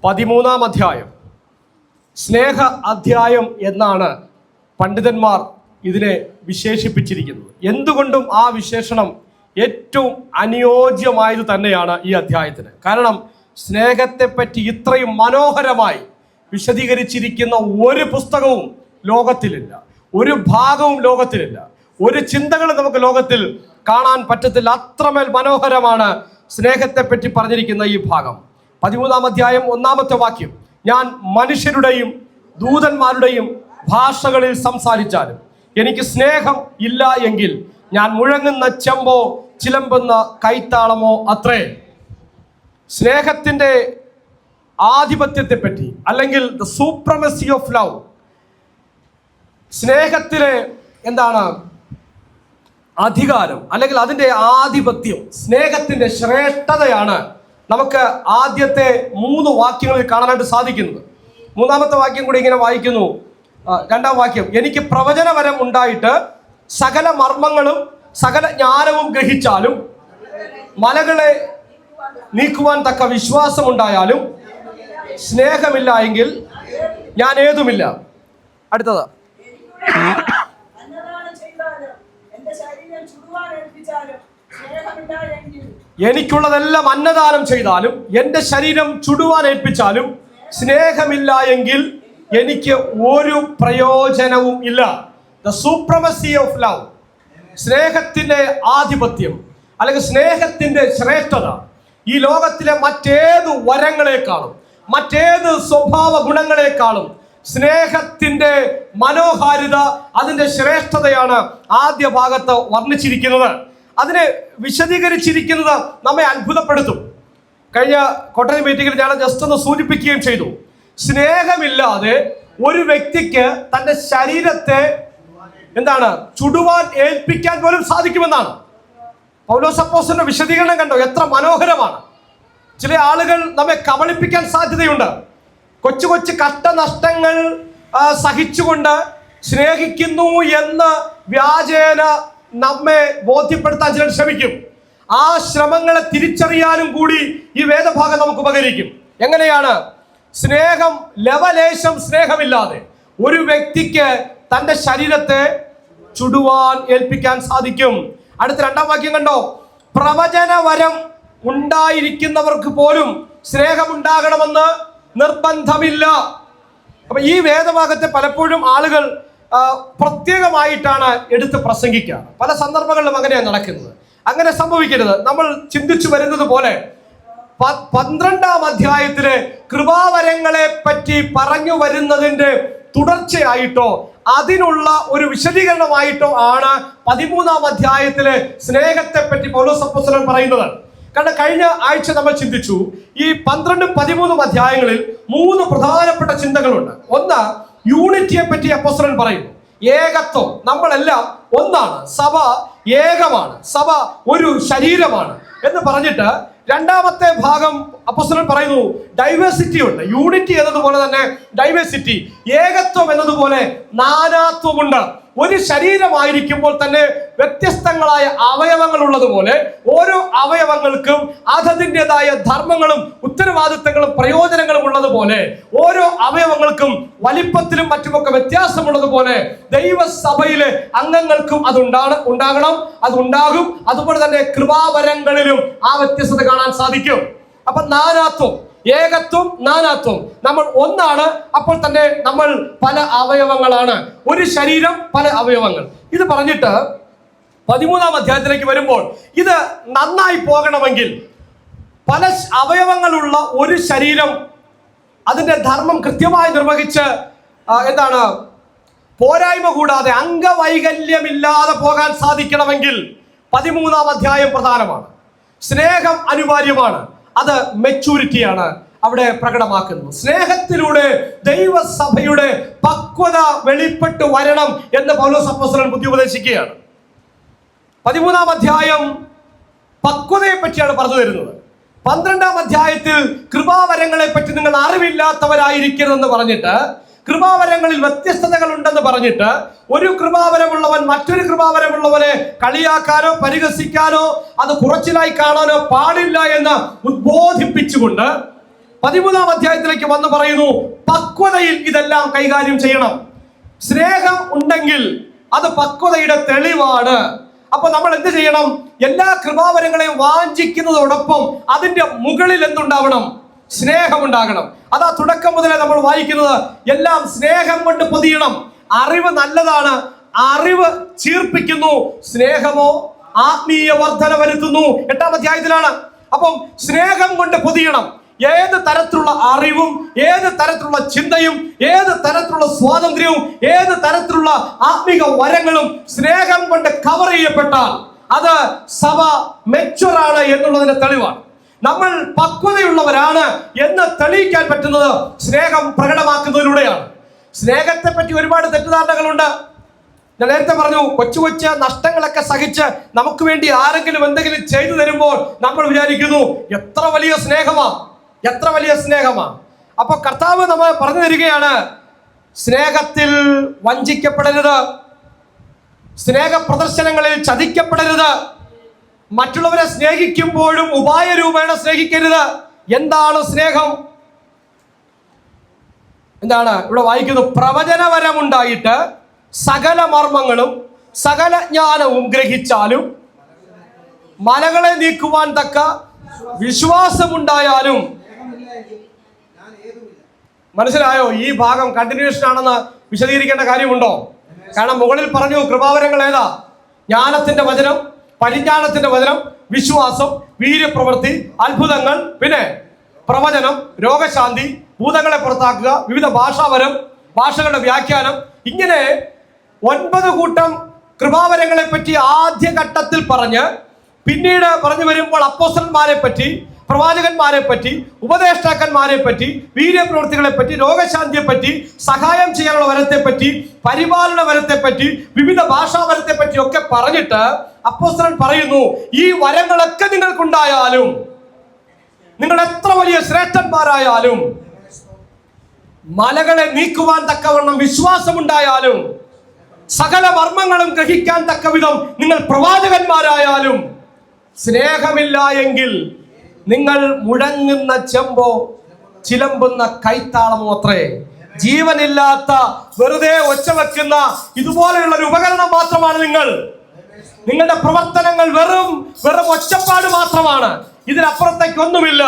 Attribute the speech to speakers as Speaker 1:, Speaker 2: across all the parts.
Speaker 1: 13 അധ്യായം സ്നേഹ അധ്യായം എന്നാണ് പണ്ഡിതന്മാർ ഇതിനെ വിശേഷിപ്പിച്ചിരിക്കുന്നത്. എന്തുകൊണ്ടും ആ വിശേഷണം ഏറ്റവും അനുയോജ്യമായത് തന്നെയാണ് ഈ അധ്യായത്തിന്. കാരണം സ്നേഹത്തെപ്പറ്റി ഇത്രയും മനോഹരമായി വിശദീകരിച്ചിരിക്കുന്ന ഒരു പുസ്തകവും ലോകത്തിലില്ല, ഒരു ഭാഗവും ലോകത്തിലില്ല, ഒരു ചിന്തകളും നമുക്ക് ലോകത്തിൽ കാണാൻ പറ്റത്തില്ല. അത്രമേൽ മനോഹരമാണ് സ്നേഹത്തെപ്പറ്റി പറഞ്ഞിരിക്കുന്ന ഈ ഭാഗം. 13 അധ്യായം 1-ാമത്തെ വാക്യം, ഞാൻ മനുഷ്യരുടെയും ദൂതന്മാരുടെയും ഭാഷകളിൽ സംസാരിച്ചാലും എനിക്ക് സ്നേഹം ഇല്ല എങ്കിൽ ഞാൻ മുഴങ്ങുന്ന ചെമ്പോ ചിലമ്പുന്ന കൈത്താളമോ അത്രേ. സ്നേഹത്തിൻ്റെ ആധിപത്യത്തെപ്പറ്റി, അല്ലെങ്കിൽ ദ സൂപ്രമസി ഓഫ് ലവ്, സ്നേഹത്തിലെ എന്താണ് അധികാരം, അല്ലെങ്കിൽ അതിൻ്റെ ആധിപത്യം, സ്നേഹത്തിൻ്റെ ശ്രേഷ്ഠതയാണ് നമുക്ക് ആദ്യത്തെ 3 വാക്യങ്ങളിൽ കാണാനായിട്ട് സാധിക്കുന്നത്. 3-ാമത്തെ വാക്യം കൂടി ഇങ്ങനെ വായിക്കുന്നു. 2-ാം വാക്യം, എനിക്ക് പ്രവചനവരം ഉണ്ടായിട്ട് സകല മർമ്മങ്ങളും സകല ജ്ഞാനവും ഗ്രഹിച്ചാലും മലകളെ നീക്കുവാൻ തക്ക വിശ്വാസമുണ്ടായാലും സ്നേഹമില്ല എങ്കിൽ ഞാൻ ഏതുമില്ല. അടുത്തത്, എനിക്കുള്ളതെല്ലാം അന്നദാനം ചെയ്താലും എൻ്റെ ശരീരം ചുടുവാൻ ഏൽപ്പിച്ചാലും സ്നേഹമില്ല എങ്കിൽ എനിക്ക് ഒരു പ്രയോജനവും ഇല്ല. ദ സൂപ്രമസി ഓഫ് ലവ്, സ്നേഹത്തിൻ്റെ ആധിപത്യം അല്ലെങ്കിൽ സ്നേഹത്തിൻ്റെ ശ്രേഷ്ഠത ഈ ലോകത്തിലെ മറ്റേത് വരങ്ങളെക്കാളും മറ്റേത് സ്വഭാവ ഗുണങ്ങളെക്കാളും സ്നേഹത്തിൻ്റെ മനോഹാരിത, അതിൻ്റെ ശ്രേഷ്ഠതയാണ് ആദ്യ ഭാഗത്ത് വർണ്ണിച്ചിരിക്കുന്നത്. അതിനെ വിശദീകരിച്ചിരിക്കുന്നത് നമ്മെ അത്ഭുതപ്പെടുത്തും. കഴിഞ്ഞ കോട്ടയം മീറ്റിംഗിൽ ഞാൻ ജസ്റ്റ് ഒന്ന് സൂചിപ്പിക്കുകയും ചെയ്തു. സ്നേഹമില്ലാതെ ഒരു വ്യക്തിക്ക് തൻ്റെ ശരീരത്തെ ചുടുവാൻ ഏൽപ്പിക്കാൻ പോലും സാധിക്കുമെന്നാണ്. പൗലോസ് അപ്പോസ്തലന്റെ വിശദീകരണം കണ്ടോ, എത്ര മനോഹരമാണ്. ചില ആളുകൾ നമ്മെ കബളിപ്പിക്കാൻ സാധ്യതയുണ്ട്. കൊച്ചു കൊച്ചു കഷ്ടനഷ്ടങ്ങൾ സഹിച്ചുകൊണ്ട് സ്നേഹിക്കുന്നു എന്ന് വ്യാജേന നമ്മെ ബോധ്യപ്പെടുത്താൻ ചിലർ ശ്രമിക്കും. ആ ശ്രമങ്ങളെ തിരിച്ചറിയാനും കൂടി ഈ വേദഭാഗം നമുക്ക് ഉപകരിക്കും. എങ്ങനെയാണ് സ്നേഹം, ലവലേശം സ്നേഹമില്ലാതെ ഒരു വ്യക്തിക്ക് തൻ്റെ ശരീരത്തെ ചുടുവാൻ ഏൽപ്പിക്കാൻ സാധിക്കും. അടുത്ത 2-ാം വാക്യം കണ്ടോ, പ്രവചനവരം ഉണ്ടായിരിക്കുന്നവർക്ക് പോലും സ്നേഹമുണ്ടാകണമെന്ന് നിർബന്ധമില്ല. അപ്പൊ ഈ വേദഭാഗത്തെ പലപ്പോഴും ആളുകൾ പ്രത്യേകമായിട്ടാണ് എടുത്ത് പ്രസംഗിക്കുക. പല സന്ദർഭങ്ങളിലും അങ്ങനെയാണ് നടക്കുന്നത്. അങ്ങനെ സംഭവിക്കരുത്. നമ്മൾ ചിന്തിച്ചു വരുന്നത് പോലെ 12-ാം അധ്യായത്തിലെ കൃപാവരങ്ങളെ പറ്റി പറഞ്ഞു വരുന്നതിൻ്റെ തുടർച്ചയായിട്ടോ അതിനുള്ള ഒരു വിശദീകരണമായിട്ടോ ആണ് 13-ാം അധ്യായത്തിലെ സ്നേഹത്തെ പറ്റി പൗലോസ് അപ്പോസ്തലൻ പറയുന്നത്. കാരണം കഴിഞ്ഞ ആഴ്ച നമ്മൾ ചിന്തിച്ചു, ഈ 12-ഉം 13-ഉം അധ്യായങ്ങളിൽ 3 പ്രധാനപ്പെട്ട ചിന്തകളുണ്ട്. ഒന്ന്, യൂണിറ്റിയെ പറ്റി അപ്പോസ്തലൻ പറയുന്നു. ഏകത്വം, നമ്മളെല്ലാം ഒന്നാണ്, സഭ ഏകമാണ്, സഭ ഒരു ശരീരമാണ് എന്ന് പറഞ്ഞിട്ട് 2-ാമത്തെ ഭാഗം അപ്പോസ്തലൻ പറയുന്നു ഡൈവേഴ്സിറ്റി ഉണ്ട്. യൂണിറ്റി എന്നതുപോലെ തന്നെ ഡൈവേഴ്സിറ്റി, ഏകത്വം എന്നതുപോലെ നാനാത്വമുണ്ട്. ഒരു ശരീരമായിരിക്കുമ്പോൾ തന്നെ വ്യത്യസ്തങ്ങളായ അവയവങ്ങൾ ഉള്ളതുപോലെ ഓരോ അവയവങ്ങൾക്കും അതതിൻ്റെതായ ധർമ്മങ്ങളും ഉത്തരവാദിത്തങ്ങളും പ്രയോജനങ്ങളും ഉള്ളതുപോലെ ഓരോ അവയവങ്ങൾക്കും വലിപ്പത്തിലും മറ്റുമൊക്കെ വ്യത്യാസമുള്ളതുപോലെ ദൈവസഭയിലെ അംഗങ്ങൾക്കും ഉണ്ടാകണം, അതുണ്ടാകും. അതുപോലെ തന്നെ കൃപാവരങ്ങളിലും ആ വ്യത്യസ്തത കാണാൻ സാധിക്കും. അപ്പൊ നാനാത്വം, ഏകത്വം, നാനാത്വം. നമ്മൾ ഒന്നാണ്, അപ്പോൾ തന്നെ നമ്മൾ പല അവയവങ്ങളാണ്. ഒരു ശരീരം, പല അവയവങ്ങൾ. ഇത് പറഞ്ഞിട്ട് 13-ാം അധ്യായത്തിലേക്ക് വരുമ്പോൾ ഇത് നന്നായി പോകണമെങ്കിൽ പല അവയവങ്ങളുള്ള ഒരു ശരീരം അതിൻ്റെ ധർമ്മം കൃത്യമായി നിർവഹിച്ച് പോരായ്മ കൂടാതെ അംഗവൈകല്യമില്ലാതെ പോകാൻ സാധിക്കണമെങ്കിൽ 13-ാം അധ്യായം പ്രധാനമാണ്. സ്നേഹം അനിവാര്യമാണ്. അത് മെച്ചൂരിറ്റിയാണ് അവിടെ പ്രകടമാക്കുന്നത്. സ്നേഹത്തിലൂടെ ദൈവസഭയുടെ പക്വത വെളിപ്പെട്ട് വരണം എന്ന് പൗലോസ് അപ്പോസ്തലൻ ബുദ്ധി ഉപദേശിക്കുകയാണ്. 13-ാം അധ്യായം പക്വതയെ പറ്റിയാണ് പറഞ്ഞു തരുന്നത്. 12-ാം അധ്യായത്തിൽ കൃപാവരങ്ങളെ പറ്റി നിങ്ങൾ അറിവില്ലാത്തവരായിരിക്കരുതെന്ന് പറഞ്ഞിട്ട്, കൃപാവരങ്ങളിൽ വ്യത്യസ്തതകൾ ഉണ്ടെന്ന് പറഞ്ഞിട്ട്, ഒരു കൃപാവരമുള്ളവൻ മറ്റൊരു കൃപാവരമുള്ളവനെ കളിയാക്കാനോ പരിഹസിക്കാനോ അത് കുറച്ചിലായി കാണാനോ പാടില്ല എന്ന് ഉദ്ബോധിപ്പിച്ചുകൊണ്ട് 13-ാം അധ്യായത്തിലേക്ക് വന്ന് പറയുന്നു, പക്വതയിൽ ഇതെല്ലാം കൈകാര്യം ചെയ്യണം. സ്നേഹം ഉണ്ടെങ്കിൽ അത് പക്വതയുടെ തെളിവാണ്. അപ്പൊ നമ്മൾ എന്ത് ചെയ്യണം? എല്ലാ കൃപാവരങ്ങളെയും വാഞ്ചിക്കുന്നതോടൊപ്പം അതിന്റെ മുകളിൽ എന്തുണ്ടാവണം? സ്നേഹമുണ്ടാകണം. അതാ തുടക്കം മുതലേ നമ്മൾ വായിക്കുന്നത്. എല്ലാം സ്നേഹം കൊണ്ട് പൊതിയണം. അറിവ് നല്ലതാണ്, അറിവ് ചീർപ്പിക്കുന്നു. സ്നേഹമോ ആത്മീയ വർധന വരുത്തുന്നു. 8-ാം അധ്യായത്തിലാണ്. അപ്പം സ്നേഹം കൊണ്ട് പൊതിയണം. ഏത് തരത്തിലുള്ള അറിവും, ഏത് തരത്തിലുള്ള ചിന്തയും, ഏത് തരത്തിലുള്ള സ്വാതന്ത്ര്യവും, ഏത് തരത്തിലുള്ള ആത്മീക വരങ്ങളും സ്നേഹം കൊണ്ട് കവർ ചെയ്യപ്പെട്ടാൽ അത് സഭ മെച്ചുവറാണ് എന്നുള്ളതിന്റെ തെളിവാണ്. നമ്മൾ പക്വതയുള്ളവരാണ് എന്ന് തെളിയിക്കാൻ പറ്റുന്നത് സ്നേഹം പ്രകടമാക്കുന്നതിലൂടെയാണ്. സ്നേഹത്തെ പറ്റി ഒരുപാട് തെറ്റിദ്ധാരണകളുണ്ട്. ഞാൻ നേരത്തെ പറഞ്ഞു, കൊച്ചു കൊച്ചു നഷ്ടങ്ങളൊക്കെ സഹിച്ച് നമുക്ക് വേണ്ടി ആരെങ്കിലും എന്തെങ്കിലും ചെയ്തു തരുമ്പോൾ നമ്മൾ വിചാരിക്കുന്നു, എത്ര വലിയ സ്നേഹമാ, എത്ര വലിയ സ്നേഹമാ. അപ്പൊ കർത്താവ് നമ്മൾ പറഞ്ഞു തരികയാണ്, സ്നേഹത്തിൽ വഞ്ചിക്കപ്പെടരുത്, സ്നേഹ പ്രദർശനങ്ങളിൽ ചതിക്കപ്പെടരുത്, മറ്റുള്ളവരെ സ്നേഹിക്കുമ്പോഴും ഉപായ രൂപേണ സ്നേഹിക്കരുത്. എന്താണ് സ്നേഹം? എന്താണ് ഇവിടെ വായിക്കുന്നത്? പ്രവചനവരമുണ്ടായിട്ട് സകല മർമ്മങ്ങളും സകല ജ്ഞാനവും ഗ്രഹിച്ചാലും മലകളെ നീക്കുവാൻ തക്ക വിശ്വാസമുണ്ടായാലും. മനസ്സിലായോ? ഈ ഭാഗം കണ്ടിന്യൂഷൻ ആണെന്ന് വിശദീകരിക്കേണ്ട കാര്യമുണ്ടോ? കാരണം മുകളിൽ പറഞ്ഞു കൃപാവരങ്ങൾ ഏതാ? ജ്ഞാനത്തിന്റെ വചനം, പരിജ്ഞാനത്തിന്റെ വചനം, വിശ്വാസം, വീര്യപ്രവൃത്തി, അത്ഭുതങ്ങൾ, പിന്നെ പ്രവചനം, രോഗശാന്തി, ഭൂതങ്ങളെ പുറത്താക്കുക, വിവിധ ഭാഷാവരം, ഭാഷകളുടെ വ്യാഖ്യാനം. ഇങ്ങനെ 9 കൂട്ടം കൃപാവരങ്ങളെ പറ്റി ആദ്യഘട്ടത്തിൽ പറഞ്ഞ് പിന്നീട് പറഞ്ഞു വരുമ്പോൾ അപ്പോസ്തലന്മാരെ പറ്റി, പ്രവാചകന്മാരെ പറ്റി, ഉപദേഷ്ടാക്കന്മാരെ പറ്റി, വീര്യപ്രവൃത്തികളെ പറ്റി, രോഗശാന്തിയെ പറ്റി, സഹായം ചെയ്യാനുള്ള വരത്തെ പറ്റി, പരിപാലന വരത്തെ പറ്റി, വിവിധ ഭാഷാവരത്തെ പറ്റി ഒക്കെ പറഞ്ഞിട്ട് അപ്പോസ്തലൻ പറയുന്നു, ഈ വരങ്ങളൊക്കെ നിങ്ങൾക്കുണ്ടായാലും, നിങ്ങൾ എത്ര വലിയ ശ്രേഷ്ഠന്മാരായാലും, മലകളെ നീക്കുവാൻ തക്കവണ്ണം വിശ്വാസമുണ്ടായാലും, സകല മർമ്മങ്ങളും ഗ്രഹിക്കാൻ തക്ക വിധം നിങ്ങൾ പ്രവാചകന്മാരായാലും, സ്നേഹമില്ല എങ്കിൽ നിങ്ങൾ മുഴങ്ങുന്ന ചെമ്പോ ചിലമ്പുന്ന കൈത്താളമോ അത്രേ. ജീവനില്ലാത്ത, വെറുതെ ഒച്ച വെക്കുന്ന ഇതുപോലെയുള്ള ഒരു ഉപകരണം മാത്രമാണ് നിങ്ങൾ. നിങ്ങളുടെ പ്രവർത്തനങ്ങൾ വെറും ഒച്ചപ്പാട് മാത്രമാണ്. ഇതിനപ്പുറത്തേക്കൊന്നുമില്ല.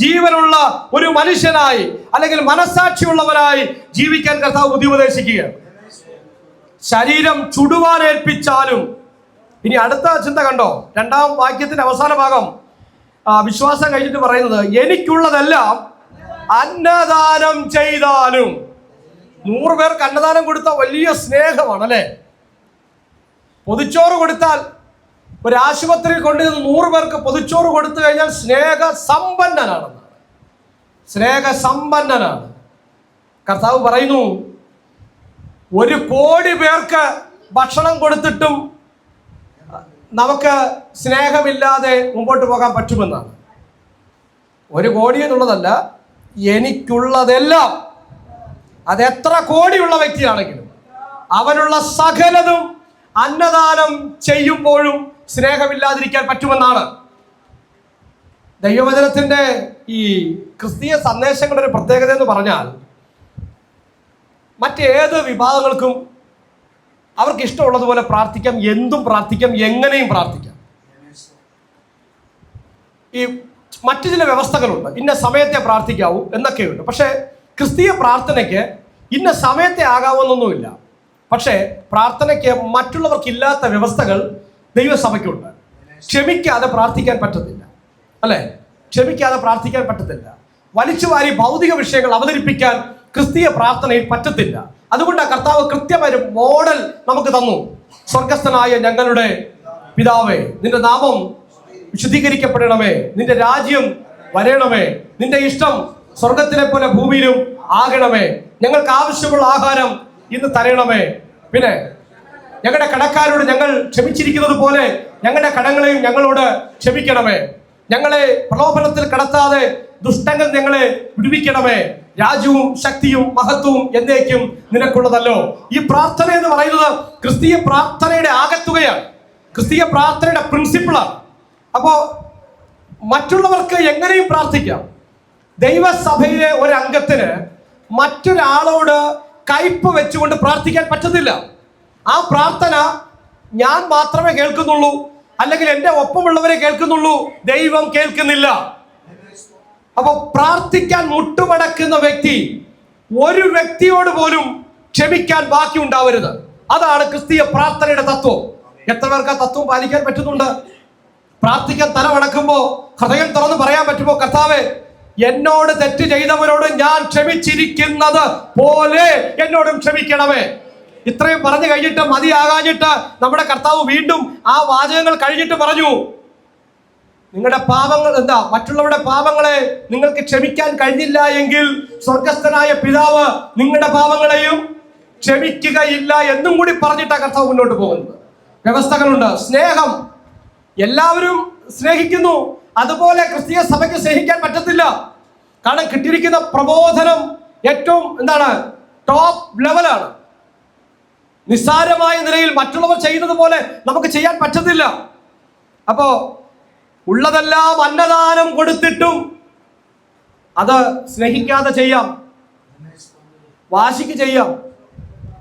Speaker 1: ജീവനുള്ള ഒരു മനുഷ്യനായി അല്ലെങ്കിൽ മനസാക്ഷിയുള്ളവനായി ജീവിക്കാൻ കർത്താവ് ബുദ്ധി ഉപദേശിക്കുക. ശരീരം ചുടുവാനേൽപ്പിച്ചാലും. ഇനി അടുത്ത ചിന്ത കണ്ടോ? 2-ാം വാക്യത്തിന്റെ അവസാന ഭാഗം വിശ്വാസം കഴിഞ്ഞിട്ട് പറയുന്നത്, എനിക്കുള്ളതെല്ലാം അന്നദാനം ചെയ്താലും. 100 പേർക്ക് അന്നദാനം കൊടുത്താൽ വലിയ സ്നേഹമാണ് അല്ലെ? പൊതിച്ചോറ് കൊടുത്താൽ, ഒരു ആശുപത്രിയിൽ കൊണ്ടുവന്ന് 100 പേർക്ക് പൊതിച്ചോറ് കൊടുത്തു കഴിഞ്ഞാൽ സ്നേഹസമ്പന്നനാണെന്നാണ്. സ്നേഹസമ്പന്നനാണ്. കർത്താവ് പറയുന്നു, 1 കോടി പേർക്ക് ഭക്ഷണം കൊടുത്തിട്ടും നമുക്ക് സ്നേഹമില്ലാതെ മുമ്പോട്ട് പോകാൻ പറ്റുമെന്നാണ്. 1 കോടി എന്നുള്ളതല്ല, എനിക്കുള്ളതെല്ലാം. അതെത്ര കോടിയുള്ള വ്യക്തിയാണെങ്കിലും അവനുള്ള സകലതും അന്നദാനം ചെയ്യുമ്പോഴും സ്നേഹമില്ലാതിരിക്കാൻ പറ്റുമെന്നാണ്. ദൈവവചനത്തിന്റെ ഈ ക്രിസ്തീയ സന്ദേശങ്ങളുടെ ഒരു പ്രത്യേകത എന്ന് പറഞ്ഞാൽ, മറ്റേത് വിഭാഗങ്ങൾക്കും അവർക്ക് ഇഷ്ടമുള്ളതുപോലെ പ്രാർത്ഥിക്കാം, എന്തും പ്രാർത്ഥിക്കാം, എങ്ങനെയും പ്രാർത്ഥിക്കാം. ഈ മറ്റു ചില വ്യവസ്ഥകളുണ്ട്, ഇന്ന സമയത്തെ പ്രാർത്ഥിക്കാവൂ എന്നൊക്കെയുണ്ട്. പക്ഷേ ക്രിസ്തീയ പ്രാർത്ഥനയ്ക്ക് ഇന്ന സമയത്തെ ആകാവുന്നൊന്നുമില്ല. പക്ഷേ പ്രാർത്ഥനയ്ക്ക് മറ്റുള്ളവർക്കില്ലാത്ത വ്യവസ്ഥകൾ ദൈവസഭയ്ക്കുണ്ട്. ക്ഷമിക്കാതെ പ്രാർത്ഥിക്കാൻ പറ്റത്തില്ല അല്ലെ? ക്ഷമിക്കാതെ പ്രാർത്ഥിക്കാൻ പറ്റത്തില്ല. വലിച്ചുവാരി ഭൗതിക വിഷയങ്ങൾ അവതരിപ്പിക്കാൻ ക്രിസ്തീയ പ്രാർത്ഥനയിൽ പറ്റത്തില്ല. അതുകൊണ്ടാണ് കർത്താവ് കൃത്യമായ ഒരു മോഡൽ നമുക്ക് തന്നു. സ്വർഗസ്ഥനായ ഞങ്ങളുടെ പിതാവേ, നിന്റെ നാമം വിശുദ്ധീകരിക്കപ്പെടണമേ, നിന്റെ രാജ്യം വരണമേ, നിന്റെ ഇഷ്ടം സ്വർഗത്തിലെ പോലെ ഭൂമിയിലും ആകണമേ, ഞങ്ങൾക്ക് ആവശ്യമുള്ള ആഹാരം ഇന്ന് തരണമേ, പിന്നെ ഞങ്ങളുടെ കടക്കാരോട് ഞങ്ങൾ ക്ഷമിച്ചിരിക്കുന്നത് പോലെ ഞങ്ങളുടെ കടങ്ങളെയും ഞങ്ങളോട് ക്ഷമിക്കണമേ, ഞങ്ങളെ പ്രലോഭനത്തിൽ കടത്താതെ ദുഷ്ടങ്ങൾ ഞങ്ങളെ വിടുവിക്കണമേ, രാജ്യവും ശക്തിയും മഹത്വവും എന്നേക്കും നിനക്കുള്ളതല്ലോ. ഈ പ്രാർത്ഥന എന്ന് പറയുന്നത് ക്രിസ്തീയ പ്രാർത്ഥനയുടെ ആകത്തുകയാണ്, ക്രിസ്തീയ പ്രാർത്ഥനയുടെ പ്രിൻസിപ്പിളാണ്. അപ്പോ മറ്റുള്ളവർക്ക് എങ്ങനെയും പ്രാർത്ഥിക്കാം, ദൈവസഭയിലെ ഒരു അംഗത്തിന് മറ്റൊരാളോട് കയ്പ് വെച്ചുകൊണ്ട് പ്രാർത്ഥിക്കാൻ പറ്റത്തില്ല. ആ പ്രാർത്ഥന ഞാൻ മാത്രമേ കേൾക്കുന്നുള്ളൂ, അല്ലെങ്കിൽ എൻ്റെ ഒപ്പമുള്ളവരെ കേൾക്കുന്നുള്ളൂ, ദൈവം കേൾക്കുന്നില്ല. അപ്പൊ പ്രാർത്ഥിക്കാൻ മുട്ടുമടക്കുന്ന വ്യക്തി ഒരു വ്യക്തിയോട് പോലും ക്ഷമിക്കാൻ ബാക്കി ഉണ്ടാവരുത്. അതാണ് ക്രിസ്തീയ പ്രാർത്ഥനയുടെ തത്വം. എത്ര പേർക്ക് ആ തത്വം പാലിക്കാൻ പറ്റുന്നുണ്ട്? പ്രാർത്ഥിക്കാൻ തല വണക്കുമ്പോ ഹൃദയം തുറന്ന് പറയാൻ പറ്റുമോ, കർത്താവേ, എന്നോട് തെറ്റ് ചെയ്തവരോട് ഞാൻ ക്ഷമിച്ചിരിക്കുന്നത് പോലെ എന്നോടും ക്ഷമിക്കണമേ. ഇത്രയും പറഞ്ഞു കഴിഞ്ഞിട്ട് മതിയാകാഞ്ഞിട്ട് നമ്മുടെ കർത്താവ് വീണ്ടും ആ വാചകങ്ങൾ കഴിഞ്ഞിട്ട് പറഞ്ഞു, നിങ്ങളുടെ പാപങ്ങൾ എന്താ, മറ്റുള്ളവരുടെ പാപങ്ങളെ നിങ്ങൾക്ക് ക്ഷമിക്കാൻ കഴിഞ്ഞില്ല എങ്കിൽ സ്വർഗസ്ഥനായ പിതാവ് നിങ്ങളുടെ പാപങ്ങളെയും ക്ഷമിക്കുകയില്ല എന്നും കൂടി പറഞ്ഞിട്ടാണ് കർത്താവ് മുന്നോട്ട് പോകുന്നത്. വ്യവസ്ഥകളുണ്ട്. സ്നേഹം, എല്ലാവരും സ്നേഹിക്കുന്നു, അതുപോലെ ക്രിസ്തീയ സഭയ്ക്ക് സ്നേഹിക്കാൻ പറ്റത്തില്ല. കാരണം കിട്ടിയിരിക്കുന്ന പ്രബോധനം ഏറ്റവും എന്താണ്, ടോപ്പ് ലെവലാണ്. നിസ്സാരമായ നിലയിൽ മറ്റുള്ളവർ ചെയ്യുന്നത് പോലെ നമുക്ക് ചെയ്യാൻ പറ്റത്തില്ല. അപ്പോ ഉള്ളതെല്ലാം അന്നദാനം കൊടുത്തിട്ടും അത് സ്നേഹിക്കാതെ ചെയ്യാം, വാശിക്ക് ചെയ്യാം,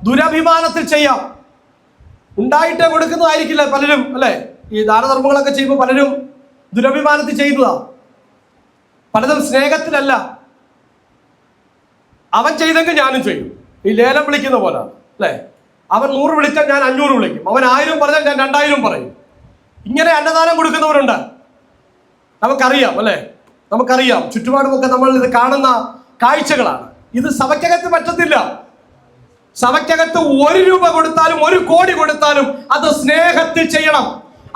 Speaker 1: ദുരഭിമാനത്തിൽ ചെയ്യാം. ഉണ്ടായിട്ടേ കൊടുക്കുന്നതായിരിക്കില്ല പലരും, അല്ലെ? ഈ ദാനധർമ്മങ്ങളൊക്കെ ചെയ്യുമ്പോൾ പലരും ദുരഭിമാനത്തിൽ ചെയ്യുന്നതാണ്, പലതും സ്നേഹത്തിലല്ല. അവൻ ചെയ്തെങ്കിൽ ഞാനും ചെയ്യും. ഈ ലേലം വിളിക്കുന്ന പോലെ, അല്ലെ? അവൻ 100 വിളിച്ചാൽ ഞാൻ 500 വിളിക്കും, അവൻ 1000 പറഞ്ഞാൽ ഞാൻ 2000 പറയും. ഇങ്ങനെ അന്നദാനം കൊടുക്കുന്നവരുണ്ട്, നമുക്കറിയാം, അല്ലെ? നമുക്കറിയാം, ചുറ്റുപാടുമൊക്കെ നമ്മൾ ഇത് കാണുന്ന കാഴ്ചകളാണ്. ഇത് സഭയ്ക്കകത്ത് പറ്റത്തില്ല. സഭയ്ക്കകത്ത് 1 രൂപ കൊടുത്താലും 1 കോടി കൊടുത്താലും അത് സ്നേഹത്തിൽ ചെയ്യണം.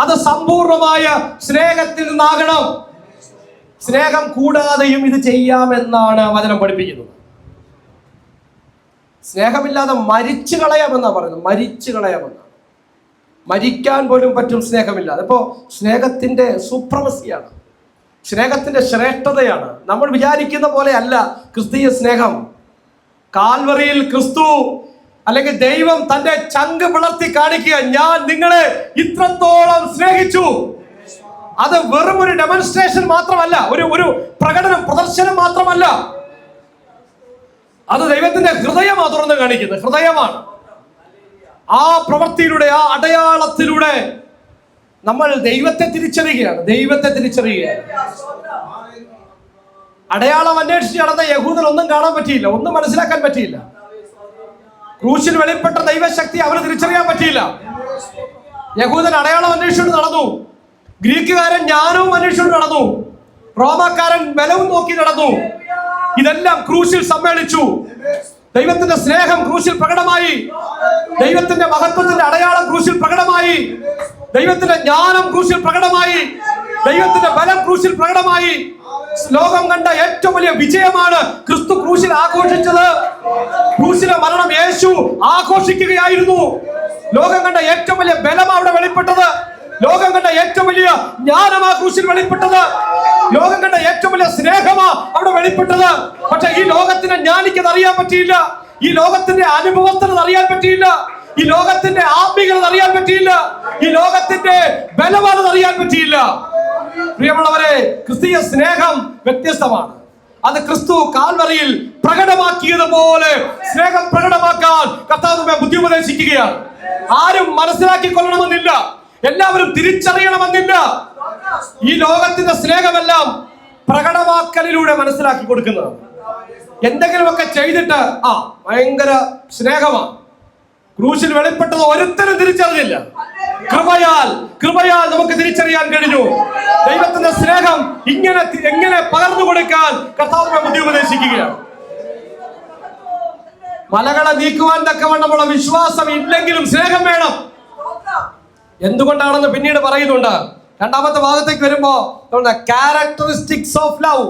Speaker 1: അത് സമ്പൂർണമായ സ്നേഹത്തിൽ നിന്നാകണം. സ്നേഹം കൂടാതെയും ഇത് ചെയ്യാമെന്നാണ് വചനം പഠിപ്പിക്കുന്നത്. സ്നേഹമില്ലാതെ മരിച്ചു കളയാമെന്നാണ് പറയുന്നത്. മരിച്ചു കളയാമെന്നാണ്, മരിക്കാൻ പോലും പറ്റും സ്നേഹമില്ലാതെ. അപ്പോൾ സ്നേഹത്തിന്റെ സുപ്രമസിയാണ്, സ്നേഹത്തിന്റെ ശ്രേഷ്ഠതയാണ്. നമ്മൾ വിചാരിക്കുന്ന പോലെ അല്ല ക്രിസ്തീയ സ്നേഹം. കാൽവറിയിൽ ക്രിസ്തു അല്ലെങ്കിൽ ദൈവം തന്റെ ചങ്ക് പിളർത്തി കാണിക്കുക, ഞാൻ നിങ്ങളെ ഇത്രത്തോളം സ്നേഹിച്ചു. അത് വെറും ഒരു ഡെമോൺസ്ട്രേഷൻ മാത്രമല്ല, ഒരു പ്രകടനം, പ്രദർശനം മാത്രമല്ല. അത് ദൈവത്തിന്റെ ഹൃദയമാണ് തുറന്ന് കാണിക്കുന്നത്. ഹൃദയമാണ്. ആ പ്രവൃത്തിയിലൂടെ, ആ അടയാളത്തിലൂടെ നമ്മൾ ദൈവത്തെ തിരിച്ചറിയുകയാണ്. ദൈവത്തെ തിരിച്ചറിയുകയാണ്. അടയാളം അന്വേഷിച്ച് നടന്ന യഹൂദനൊന്നും കാണാൻ പറ്റിയില്ല, ഒന്നും മനസ്സിലാക്കാൻ പറ്റിയില്ല. ക്രൂശിൽ വെളിപ്പെട്ട ദൈവശക്തി അവന് തിരിച്ചറിയാൻ പറ്റിയില്ല. യഹൂദൻ അടയാളം അന്വേഷിച്ചുകൊണ്ട് നടന്നു, ഗ്രീക്കുകാരൻ ജ്ഞാനവും അന്വേഷിച്ചുകൊണ്ട് നടന്നു, റോമാക്കാരൻ ബലവും നോക്കി നടന്നു. ഇതെല്ലാം ക്രൂശിൽ സമ്മേളിച്ചു. ദൈവത്തിന്റെ സ്നേഹം ക്രൂശിൽ പ്രകടമായി, ദൈവത്തിന്റെ മഹത്വത്തിന്റെ അടയാളം ക്രൂശിൽ പ്രകടമായി, ദൈവത്തിന്റെ ജ്ഞാനം ക്രൂശിൽ പ്രകടമായി, ദൈവത്തിന്റെ ബലം ക്രൂശിൽ പ്രകടമായി. ലോകം കണ്ട ഏറ്റവും വലിയ വിജയമാണ് ക്രിസ്തു ക്രൂശിൽ ആഘോഷിച്ചത്. ക്രൂശിലെ മരണം യേശു ആഘോഷിക്കുകയായിരുന്നു. ലോകം കണ്ട ഏറ്റവും വലിയ ബലം അവിടെ വെളിപ്പെട്ടത്. ലോകം കണ്ട ഏറ്റവും വലിയ ജ്ഞാനമാ ക്രൂശിൽ വെളിപ്പെട്ടത്. ലോകം കണ്ട ഏറ്റവും വലിയ സ്നേഹമാ അവിടെ വെളിപ്പെട്ടത്. പക്ഷെ ഈ ലോകത്തിന്റെ ജ്ഞാനിക്കത് അറിയാൻ പറ്റിയില്ല, ഈ ലോകത്തിന്റെ അനുഭവത്തിന് അറിയാൻ പറ്റിയില്ല, ഈ ലോകത്തിന്റെ ആത്മീയത അറിയാൻ പറ്റിയില്ല, ഈ ലോകത്തിന്റെ ബലമാണെന്ന് അറിയാൻ പറ്റിയില്ല. പ്രിയമുള്ളവരെ, ക്രിസ്തീയ സ്നേഹം വ്യത്യസ്തമാണ്. അത് ക്രിസ്തു കാൽവറിയിൽ പ്രകടമാക്കിയതുപോലെ സ്നേഹം പ്രകടമാക്കാൻ കർത്താവ് നമ്മെ ബുദ്ധി ഉപദേശിക്കുകയാണ്. ആരും മനസ്സിലാക്കിക്കൊള്ളണമെന്നില്ല, എല്ലാവരും തിരിച്ചറിയണമെന്നില്ല. ഈ ലോകത്തിന്റെ സ്നേഹമെല്ലാം പ്രകടമാക്കലിലൂടെ മനസ്സിലാക്കി കൊടുക്കുന്നതാണ്. എന്തെങ്കിലുമൊക്കെ ചെയ്തിട്ട് ഭയങ്കര സ്നേഹമാണ്. ക്രൂശിൽ വെളിപ്പെട്ടത് ഒരുത്തരും തിരിച്ചറിഞ്ഞില്ല. കൃപയാൽ നമുക്ക് തിരിച്ചറിയാൻ കഴിഞ്ഞു. ദൈവത്തിന്റെ സ്നേഹം എങ്ങനെ പകർന്നു കൊടുക്കാൻ കർത്താവ് ബുദ്ധി ഉപദേശിക്കുകയാണ്. മലകളെ നീക്കുവാൻ തക്കവണ്ണമുള്ള വിശ്വാസം ഇല്ലെങ്കിലും സ്നേഹം വേണം. എന്തുകൊണ്ടാണെന്ന് പിന്നീട് പറയുന്നുണ്ട്. 2ാമത്തെ ഭാഗത്തേക്ക് വരുമ്പോ ക്യാരക്ടറിസ്റ്റിക്സ് ഓഫ് ലവ്,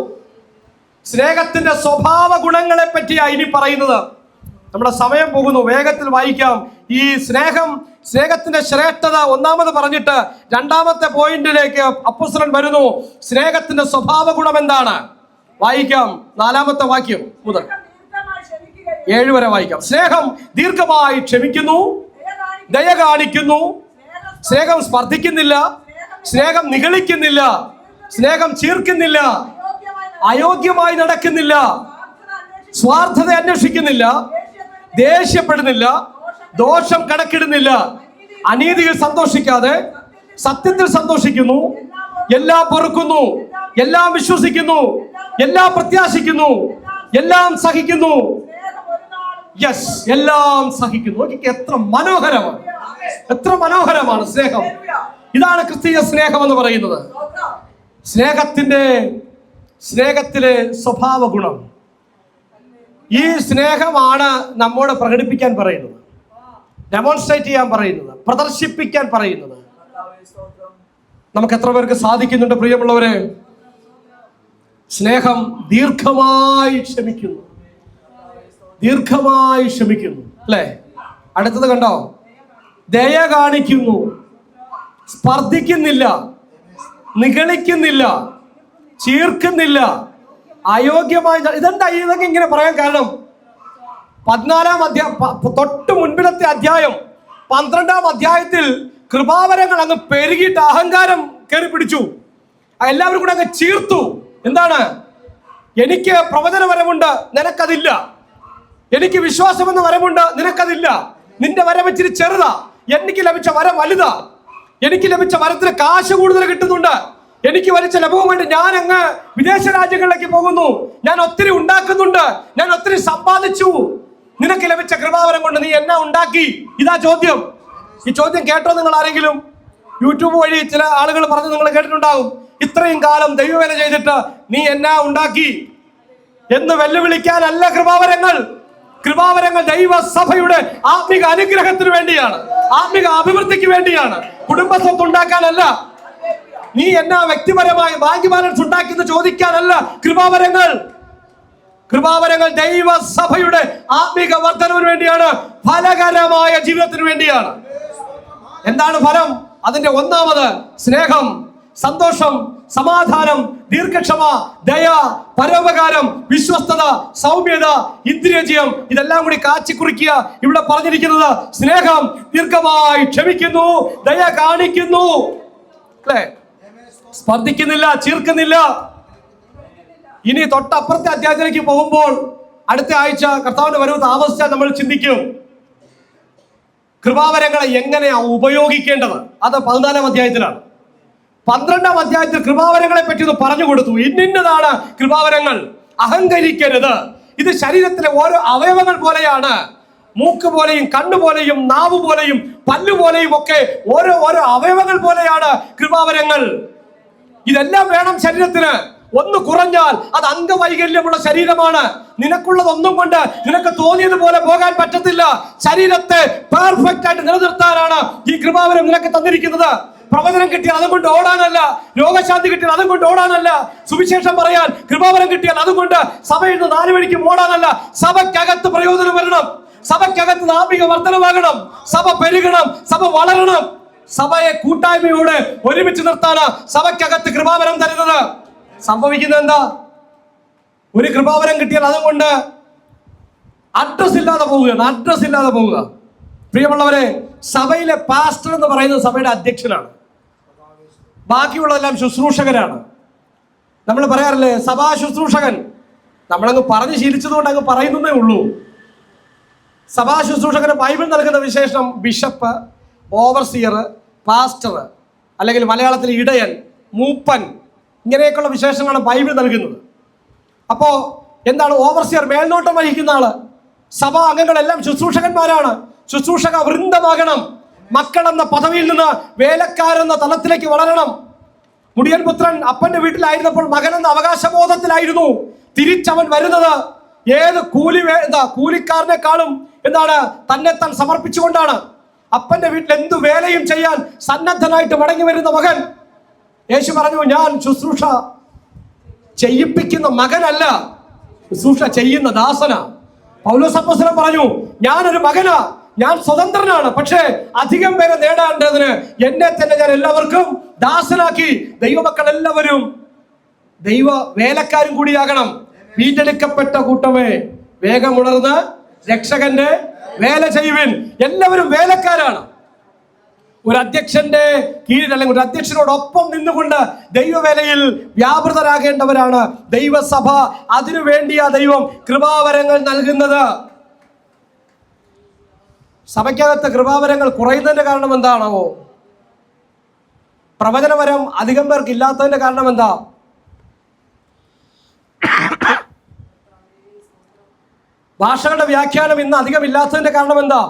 Speaker 1: സ്നേഹത്തിന്റെ സ്വഭാവ ഗുണങ്ങളെ പറ്റിയാണ് ഇനി പറയുന്നത്. നമ്മുടെ സമയം പോകുന്നു, വേഗത്തിൽ വായിക്കാം. ഈ സ്നേഹത്തിന്റെ ശ്രേഷ്ഠത 1ാമത് പറഞ്ഞിട്ട് 2ാമത്തെ പോയിന്റിലേക്ക് അപ്പോസ്തലൻ വരുന്നു. സ്നേഹത്തിന്റെ സ്വഭാവ ഗുണം എന്താണ്? വായിക്കാം 4ാമത്തെ വാക്യം മുതൽ 7 വരെ വായിക്കാം. സ്നേഹം ദീർഘമായി ക്ഷമിക്കുന്നു, ദയ കാണിക്കുന്നു, സ്നേഹം സ്പർദ്ധിക്കുന്നില്ല, സ്നേഹം നിഗളിക്കുന്നില്ല, സ്നേഹം ചീർക്കുന്നില്ല, അയോഗ്യമായി നടക്കുന്നില്ല, സ്വാർത്ഥത അന്വേഷിക്കുന്നില്ല, ദേഷ്യപ്പെടുന്നില്ല, ദോഷം കണക്കിടുന്നില്ല, അനീതിയിൽ സന്തോഷിക്കാതെ സത്യത്തിൽ സന്തോഷിക്കുന്നു, എല്ലാം പൊറുക്കുന്നു, എല്ലാം വിശ്വസിക്കുന്നു, എല്ലാം പ്രത്യാശിക്കുന്നു, എല്ലാം സഹിക്കുന്നു. യെസ്, എല്ലാം സഹിക്കുന്നു. എത്ര മനോഹരമാണ്, എത്ര മനോഹരമാണ് സ്നേഹം. ഇതാണ് ക്രിസ്തീയ സ്നേഹം എന്ന് പറയുന്നത്. സ്നേഹത്തിലെ സ്വഭാവ ഗുണം. ഈ സ്നേഹമാണ് നമ്മോട് പ്രകടിപ്പിക്കാൻ പറയുന്നത്, ഡെമോൺസ്ട്രേറ്റ് ചെയ്യാൻ പറയുന്നത്, പ്രദർശിപ്പിക്കാൻ പറയുന്നത്. നമുക്ക് എത്ര പേർക്ക് സാധിക്കുന്നുണ്ട് പ്രിയമുള്ളവരെ? സ്നേഹം ദീർഘമായി ക്ഷമിക്കുന്നു, ദീർഘമായി ക്ഷമിക്കുന്നു, അല്ലേ? അടുത്തത് കണ്ടോ? ദയ കാണിക്കുന്നു, സ്പർദ്ധിക്കുന്നില്ല, നിഗളിക്കുന്നില്ല, ചീർക്കുന്നില്ല, അയോഗ്യമായി. ഇതൊക്കെ ഇങ്ങനെ പറയാൻ കാരണം 14-ാം അധ്യായം, തൊട്ട് മുൻപിലത്തെ അധ്യായം 12-ാം അധ്യായത്തിൽ കൃപാവരങ്ങൾ അങ്ങ് പെരുകിയിട്ട് അഹങ്കാരം കയറി പിടിച്ചു. എല്ലാവരും കൂടെ അങ്ങ് ചീർത്തു. എന്താണ്? എനിക്ക് പ്രവചനവരമുണ്ട്, നിനക്കതില്ല. എനിക്ക് വിശ്വാസമെന്ന വരമുണ്ട്, നിനക്കതില്ല. നിന്റെ വരം ഇച്ചിരി ചെറുതാ, എനിക്ക് ലഭിച്ച വരം വലുതാ. എനിക്ക് ലഭിച്ച വരത്തിന് കാശ് കൂടുതൽ കിട്ടുന്നുണ്ട്. എനിക്ക് വലിച്ച ലഭവുമായിട്ട് ഞാൻ അങ്ങ് വിദേശ രാജ്യങ്ങളിലേക്ക് പോകുന്നു, ഞാൻ ഒത്തിരി ഉണ്ടാക്കുന്നുണ്ട്, ഞാൻ ഒത്തിരി സമ്പാദിച്ചു. നിനക്ക് ലഭിച്ച കൃപാവരം കൊണ്ട് നീ എന്നാ ഉണ്ടാക്കി? ഇതാ ചോദ്യം. ഈ ചോദ്യം കേട്ടോ നിങ്ങൾ ആരെങ്കിലും? യൂട്യൂബ് വഴി ചില ആളുകൾ പറഞ്ഞ് നിങ്ങൾ കേട്ടിട്ടുണ്ടാകും, ഇത്രയും കാലം ദൈവവേല ചെയ്തിട്ട് നീ എന്നാ ഉണ്ടാക്കി എന്ന് വെല്ലുവിളിക്കാനല്ല കൃപാവരങ്ങൾ. കൃപാവരങ്ങൾ ദൈവസഭയുടെ ആത്മിക അനുഗ്രഹത്തിന് വേണ്ടിയാണ്, ആത്മിക അഭിവൃദ്ധിക്ക് വേണ്ടിയാണ്, കുടുംബ സ്വത്ത് ഉണ്ടാക്കാനല്ല. നീ എന്നാ വ്യക്തിപരമായി ബാങ്ക് ബാലൻസ് ഉണ്ടാക്കിയെന്ന് ചോദിക്കാനല്ല കൃപാവരങ്ങൾ. കൃപാവരങ്ങൾ ദൈവസഭയുടെ ആത്മിക വർധനവിന് വേണ്ടിയാണ്, ഫലകരമായ ജീവിതത്തിന് വേണ്ടിയാണ്. എന്താണ് ഫലം? അതിന്റെ ഒന്നാമത് സ്നേഹം, സന്തോഷം, സമാധാനം, ദീർഘക്ഷമ, ദയ, പരോപകാരം, വിശ്വസ്തത, സൗമ്യത, ഇന്ദ്രിയജയം. ഇതെല്ലാം കൂടി കാച്ചിക്കുറിക്കുക. ഇവിടെ പറഞ്ഞിരിക്കുന്നത് സ്നേഹം ദീർഘമായി ക്ഷമിക്കുന്നു, ദയ കാണിക്കുന്നു, അല്ലേ? സ്പർദ്ധിക്കുന്നില്ല, ചീർക്കുന്നില്ല. ഇനി തൊട്ടപ്പുറത്തെ അധ്യായത്തിലേക്ക് പോകുമ്പോൾ അടുത്ത ആഴ്ച കർത്താവിന്റെ വരവ് താമസിച്ചാൽ നമ്മൾ ചിന്തിക്കും കൃപാവരങ്ങളെ എങ്ങനെയാണ് ഉപയോഗിക്കേണ്ടത്. അത് 14-ാം അധ്യായത്തിലാണ്. 12-ാം അധ്യായത്തിൽ കൃപാവരങ്ങളെ പറ്റി ഒന്ന് പറഞ്ഞു കൊടുത്തു. ഇന്നതാണ് കൃപാവരങ്ങൾ. അഹങ്കരിക്കരുത്. ഇത് ശരീരത്തിലെ ഓരോ അവയവങ്ങൾ പോലെയാണ്. മൂക്ക് പോലെയും കണ്ണുപോലെയും നാവ് പോലെയും പല്ലുപോലെയും ഒക്കെ ഓരോ അവയവങ്ങൾ പോലെയാണ് കൃപാവരങ്ങൾ. ഇതെല്ലാം വേണം ശരീരത്തിന്. ഒന്ന് കുറഞ്ഞാൽ അത് അംഗവൈകല്യമുള്ള ശരീരമാണ്. നിനക്കുള്ളതൊന്നും കൊണ്ട് നിനക്ക് തോന്നിയതുപോലെ പോകാൻ പറ്റത്തില്ല. ശരീരത്തെ പെർഫെക്റ്റ് ആയിട്ട് നിലനിർത്താനാണ് ഈ കൃപാവരം നിനക്ക് തന്നിരിക്കുന്നത്. പ്രവചനം കിട്ടിയാൽ അതും കൊണ്ട് ഓടാനല്ല, രോഗശാന്തി കിട്ടിയാൽ അതും കൊണ്ട് ഓടാനല്ല, സുവിശേഷം പറയാൻ കൃപാവരം കിട്ടിയാൽ അതുകൊണ്ട് സഭയിൽ നിന്ന് 4 വഴിക്ക് ഓടാനല്ല. സഭയ്ക്കകത്ത് പ്രയോജനം വരണം, സഭയ്ക്കകത്ത് ആത്മിക വർധനമാകണം, സഭ പെരുകണം, സഭ വളരണം. സഭയെ കൂട്ടായ്മയോടെ ഒരുമിച്ച് നിർത്താനാ സഭയ്ക്കകത്ത് കൃപാവരം തരുന്നത്. സംഭവിക്കുന്നത് എന്താ? ഒരു കൃപാവരം കിട്ടിയാൽ അതുകൊണ്ട് അഡ്രസ് ഇല്ലാതെ പോവുക. പ്രിയമുള്ളവരെ, സഭയിലെ പാസ്റ്റർ എന്ന് പറയുന്നത് സഭയുടെ അധ്യക്ഷനാണ്. ബാക്കിയുള്ളതെല്ലാം ശുശ്രൂഷകരാണ്. നമ്മൾ പറയാറില്ലേ സഭാ ശുശ്രൂഷകൻ? നമ്മളങ്ങ് പറഞ്ഞ് ശീലിച്ചതുകൊണ്ട് അങ്ങ് പറയുന്നതേ ഉള്ളൂ. സഭാ ശുശ്രൂഷകന് ബൈബിൾ നൽകുന്ന വിശേഷണം ബിഷപ്പ്, ഓവർസിയർ, പാസ്റ്റർ, അല്ലെങ്കിൽ മലയാളത്തിൽ ഇടയൻ, മൂപ്പൻ, ഇങ്ങനെയൊക്കെയുള്ള വിശേഷങ്ങളാണ് ബൈബിൾ നൽകുന്നത്. അപ്പോൾ എന്താണ്? ഓവർസിയർ, മേൽനോട്ടം വഹിക്കുന്ന ആള്. സഭാ അംഗങ്ങളെല്ലാം ശുശ്രൂഷകന്മാരാണ്. ശുശ്രൂഷക വൃന്ദമാകണം. മക്കൾ എന്ന പദവിയിൽ നിന്ന് വേലക്കാരെന്ന തലത്തിലേക്ക് വളരണം. മുടിയൻ പുത്രൻ അപ്പന്റെ വീട്ടിലായിരുന്നപ്പോൾ മകൻ എന്ന അവകാശബോധത്തിലായിരുന്നു. തിരിച്ചവൻ വരുന്നത് ഏത് കൂലിക്കാരനെക്കാളും തന്നെത്താൻ സമർപ്പിച്ചുകൊണ്ടാണ്. അപ്പന്റെ വീട്ടിൽ എന്തു വേലയും ചെയ്യാൻ സന്നദ്ധനായിട്ട് മടങ്ങി വരുന്ന മകൻ. യേശു പറഞ്ഞു, ഞാൻ ശുശ്രൂഷ ചെയ്യിപ്പിക്കുന്ന മകനല്ല, ശുശ്രൂഷ ചെയ്യുന്ന ദാസനാ. പൗലോസ് അപ്പോസ്തലൻ പറഞ്ഞു, ഞാനൊരു മകനാ, ഞാൻ സ്വതന്ത്രനാണ്, പക്ഷേ അധികം പേരെ നേടേണ്ടതിന് എന്നെ തന്നെ ഞാൻ എല്ലാവർക്കും ദാസനാക്കി. ദൈവമക്കൾ എല്ലാവരും ദൈവ വേലക്കാരും കൂടിയാകണം. വീണ്ടെടുക്കപ്പെട്ട കൂട്ടമേ, വേഗമുണർന്ന് രക്ഷകന്റെ വേല ചെയ്യുവിൻ. എല്ലാവരും വേലക്കാരാണ്. ഒരു അധ്യക്ഷന്റെ കീഴിൽ അല്ലെങ്കിൽ ഒരു അധ്യക്ഷനോടൊപ്പം നിന്നുകൊണ്ട് ദൈവവേലയിൽ വ്യാപൃതരാകേണ്ടവരാണ് ദൈവസഭ. അതിനു വേണ്ടിയാ ദൈവം കൃപാവരങ്ങൾ നൽകുന്നത്. സഭയ്ക്കകത്ത് കൃപാവരങ്ങൾ കുറയുന്നതിന്റെ കാരണം എന്താണോ? പ്രവചനവരം അധികം പേർക്ക് ഇല്ലാത്തതിന്റെ കാരണം എന്താ? ഭാഷകളുടെ വ്യാഖ്യാനം ഇന്ന് അധികം ഇല്ലാത്തതിന്റെ കാരണം എന്താ?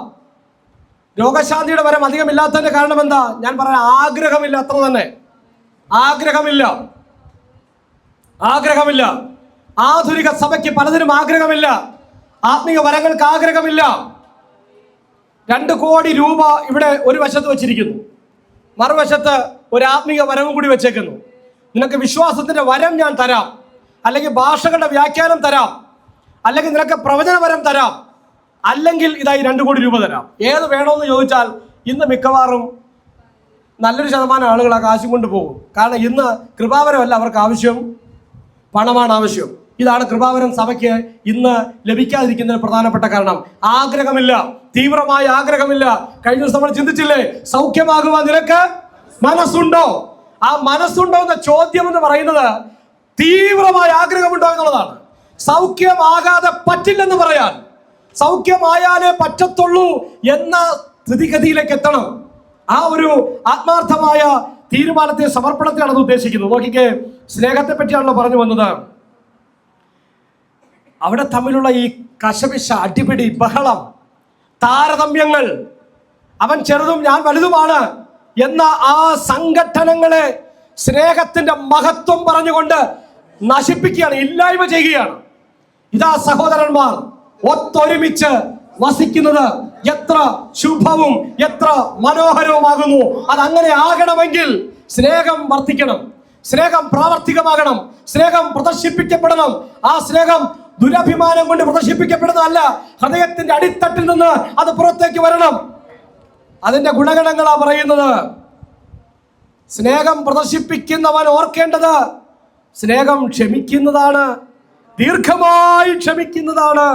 Speaker 1: രോഗശാന്തിയുടെ വരം അധികം ഇല്ലാത്തതിന്റെ കാരണം എന്താ? ഞാൻ പറയാം, ആഗ്രഹമില്ല. അത്ര തന്നെ. ആഗ്രഹമില്ല. ആധുനിക സഭയ്ക്ക് പലതിനും ആഗ്രഹമില്ല. ആത്മീയ വരങ്ങൾക്ക് ആഗ്രഹമില്ല. 2 കോടി രൂപ ഇവിടെ ഒരു വശത്ത് വെച്ചിരിക്കുന്നു, മറുവശത്ത് ഒരു ആത്മീയ വരവും കൂടി വെച്ചേക്കുന്നു. നിനക്ക് വിശ്വാസത്തിന്റെ വരം ഞാൻ തരാം, അല്ലെങ്കിൽ ഭാഷകളുടെ വ്യാഖ്യാനം തരാം, അല്ലെങ്കിൽ നിനക്ക് പ്രവചന വരം തരാം, അല്ലെങ്കിൽ ഇതായി 2 കോടി രൂപ തരാം. ഏത് വേണമെന്ന് ചോദിച്ചാൽ ഇന്ന് മിക്കവാറും നല്ലൊരു ശതമാനം ആളുകൾ ആ കാശും കൊണ്ട് പോകും. കാരണം ഇന്ന് കൃപാവരമല്ല അവർക്ക് ആവശ്യം, പണമാണ് ആവശ്യം. ഇതാണ് കൃപാവരം സഭയ്ക്ക് ഇന്ന് ലഭിക്കാതിരിക്കുന്നതിന് പ്രധാനപ്പെട്ട കാരണം. ആഗ്രഹമില്ല, തീവ്രമായ ആഗ്രഹമില്ല. കഴിഞ്ഞ ദിവസം നമ്മൾ ചിന്തിച്ചില്ലേ, സൗഖ്യമാകുവാൻ നിനക്ക് മനസ്സുണ്ടോ? ആ മനസ്സുണ്ടോ എന്ന ചോദ്യം എന്ന് പറയുന്നത് തീവ്രമായ ആഗ്രഹമുണ്ടോ എന്നുള്ളതാണ്. സൗഖ്യമാകാതെ പറ്റില്ലെന്ന് പറയാൻ, സൗഖ്യമായാലേ പറ്റത്തുള്ളൂ എന്ന സ്ഥിതിഗതിയിലേക്ക് എത്തണം. ആ ഒരു ആത്മാർത്ഥമായ തീരുമാനത്തെ, സമർപ്പണത്തെയാണ് അത് ഉദ്ദേശിക്കുന്നത്. നോക്കിക്കേ, സ്നേഹത്തെ പറ്റിയാണല്ലോ പറഞ്ഞു വന്നത്. അവിടെ തമ്മിലുള്ള ഈ കശപിശ, അടിപിടി, ബഹളം, താരതമ്യങ്ങൾ, അവൻ ചെറുതും ഞാൻ വലുതുമാണ് എന്ന ആ സംഘട്ടനങ്ങളെ സ്നേഹത്തിന്റെ മഹത്വം പറഞ്ഞുകൊണ്ട് നശിപ്പിക്കുകയാണ്, ഇല്ലായ്മ ചെയ്യുകയാണ്. ഇതാ സഹോദരന്മാർ ഒത്തൊരുമിച്ച് വസിക്കുന്നത് എത്ര ശുഭവും എത്ര മനോഹരവുമാകുന്നു. അതങ്ങനെ ആകണമെങ്കിൽ സ്നേഹം വർദ്ധിക്കണം, സ്നേഹം പ്രാവർത്തികമാകണം, സ്നേഹം പ്രദർശിപ്പിക്കപ്പെടണം. ആ സ്നേഹം ദുരഭിമാനം കൊണ്ട് പ്രദർശിപ്പിക്കപ്പെടുന്നതല്ല, ഹൃദയത്തിന്റെ അടിത്തട്ടിൽ നിന്ന് അത് പുറത്തേക്ക് വരണം. അതിന്റെ ഗുണഗണങ്ങളാ പറയുന്നത്. സ്നേഹം പ്രദർശിപ്പിക്കുന്നവൻ ഓർക്കേണ്ടത് സ്നേഹം ക്ഷമിക്കുന്നതാണ്, ദീർഘമായി ക്ഷമിക്കുന്നതാണ്.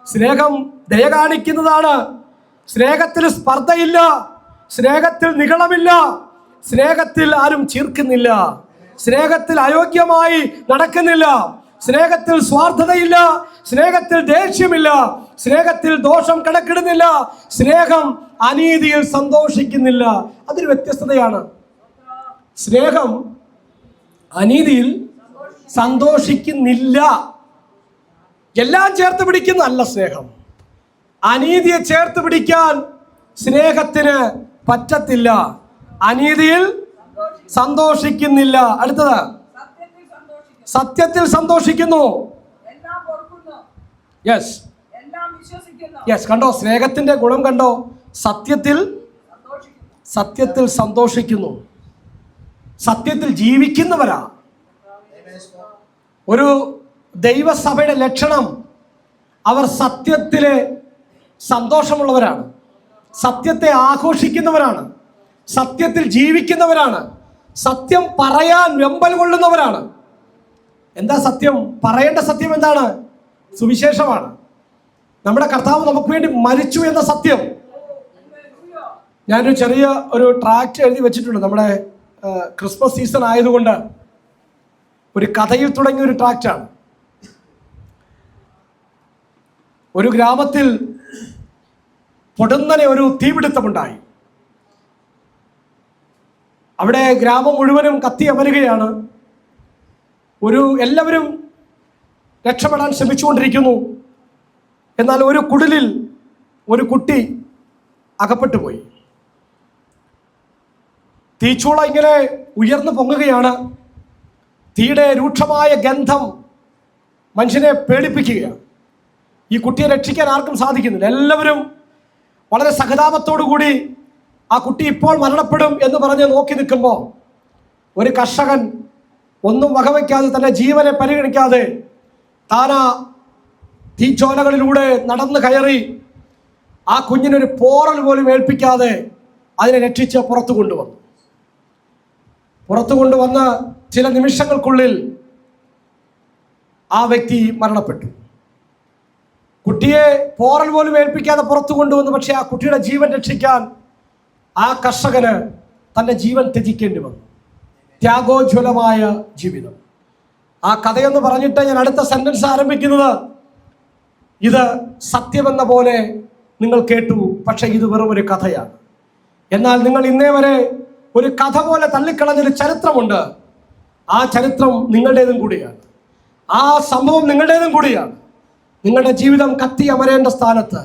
Speaker 1: സ്നേഹം ദയ കാണിക്കുന്നതാണ്. സ്നേഹത്തിൽ സ്പർദ്ധയില്ല, സ്നേഹത്തിൽ നിഗളമില്ല, സ്നേഹത്തിൽ ആരും ചീർക്കുന്നില്ല, സ്നേഹത്തിൽ അയോഗ്യമായി നടക്കുന്നില്ല, സ്നേഹത്തിൽ സ്വാർത്ഥതയില്ല, സ്നേഹത്തിൽ ദേഷ്യമില്ല, സ്നേഹത്തിൽ ദോഷം കണക്കിടുന്നില്ല, സ്നേഹം അനീതിയിൽ സന്തോഷിക്കുന്നില്ല. അതൊരു വ്യത്യസ്തതയാണ്. സ്നേഹം അനീതിയിൽ സന്തോഷിക്കുന്നില്ല. എല്ലാം ചേർത്ത് പിടിക്കുന്നതല്ല സ്നേഹം. അനീതിയെ ചേർത്ത് പിടിക്കാൻ സ്നേഹത്തിന് പറ്റത്തില്ല. അനീതിയിൽ സന്തോഷിക്കുന്നില്ല. അടുത്തത്, സത്യത്തിൽ സന്തോഷിക്കുന്നു. യെസ്, കണ്ടോ സ്നേഹത്തിന്റെ ഗുണം കണ്ടോ? സത്യത്തിൽ സന്തോഷിക്കുന്നു, സത്യത്തിൽ ജീവിക്കുന്നവരാ. ഒരു ദൈവസഭയുടെ ലക്ഷണം അവർ സത്യത്തിലെ സന്തോഷമുള്ളവരാണ്, സത്യത്തെ ആഘോഷിക്കുന്നവരാണ്, സത്യത്തിൽ ജീവിക്കുന്നവരാണ്, സത്യം പറയാൻ വെമ്പൽ കൊള്ളുന്നവരാണ്. എന്താ സത്യം? പറയേണ്ട സത്യം എന്താണ്? സുവിശേഷമാണ്. നമ്മുടെ കർത്താവ് നമുക്ക് വേണ്ടി മരിച്ചു എന്ന സത്യം. ഞാനൊരു ചെറിയ ഒരു ട്രാക്റ്റ് എഴുതി വെച്ചിട്ടുണ്ട്. നമ്മുടെ ക്രിസ്മസ് സീസൺ ആയതുകൊണ്ട് ഒരു കഥയിൽ തുടങ്ങിയ ഒരു ട്രാക്റ്റാണ്. ഒരു ഗ്രാമത്തിൽ പൊടുന്നനെ ഒരു തീപിടുത്തമുണ്ടായി. അവിടെ ഗ്രാമം മുഴുവനും കത്തി അമരുകയാണ്. എല്ലാവരും രക്ഷപ്പെടാൻ ശ്രമിച്ചുകൊണ്ടിരിക്കുന്നു. എന്നാൽ ഒരു കുടിലിൽ ഒരു കുട്ടി അകപ്പെട്ടു പോയി. തീച്ചൂള ഇങ്ങനെ ഉയർന്നു പൊങ്ങുകയാണ്. തീയുടെ രൂക്ഷമായ ഗന്ധം മനുഷ്യനെ പേടിപ്പിക്കുകയാണ്. ഈ കുട്ടിയെ രക്ഷിക്കാൻ ആർക്കും സാധിക്കുന്നില്ല. എല്ലാവരും വളരെ സഹതാപത്തോടു കൂടി ആ കുട്ടി ഇപ്പോൾ മരണപ്പെടും എന്ന് പറഞ്ഞ് നോക്കി നിൽക്കുമ്പോൾ ഒരു കർഷകൻ ഒന്നും വകവയ്ക്കാതെ, തന്റെ ജീവനെ പരിഗണിക്കാതെ താനാ തീച്ചോലകളിലൂടെ നടന്നു കയറി ആ കുഞ്ഞിനൊരു പോറൽ പോലും ഏൽപ്പിക്കാതെ അതിനെ രക്ഷിച്ച് പുറത്തു കൊണ്ടുവന്ന് ചില നിമിഷങ്ങൾക്കുള്ളിൽ ആ വ്യക്തി മരണപ്പെട്ടു. കുട്ടിയെ പോറൽ പോലും ഏൽപ്പിക്കാതെ പുറത്തു കൊണ്ടുവന്നു. പക്ഷെ ആ കുട്ടിയുടെ ജീവൻ രക്ഷിക്കാൻ ആ കർഷകന് തൻ്റെ ജീവൻ ത്യജിക്കേണ്ടി വന്നു. ത്യാഗോജ്വലമായ ജീവിതം. ആ കഥയെന്ന് പറഞ്ഞിട്ട് ഞാൻ അടുത്ത സെന്റൻസ് ആരംഭിക്കുന്നത്, ഇത് സത്യമെന്ന പോലെ നിങ്ങൾ കേട്ടു, പക്ഷെ ഇത് വെറും ഒരു കഥയാണ്. എന്നാൽ നിങ്ങൾ ഇന്നേ വരെ ഒരു കഥ പോലെ തള്ളിക്കളഞ്ഞൊരു ചരിത്രമുണ്ട്. ആ ചരിത്രം നിങ്ങളുടേതും കൂടിയാണ്. ആ സംഭവം നിങ്ങളുടേതും കൂടിയാണ്. നിങ്ങളുടെ ജീവിതം കത്തി അമരേണ്ട സ്ഥാനത്ത്,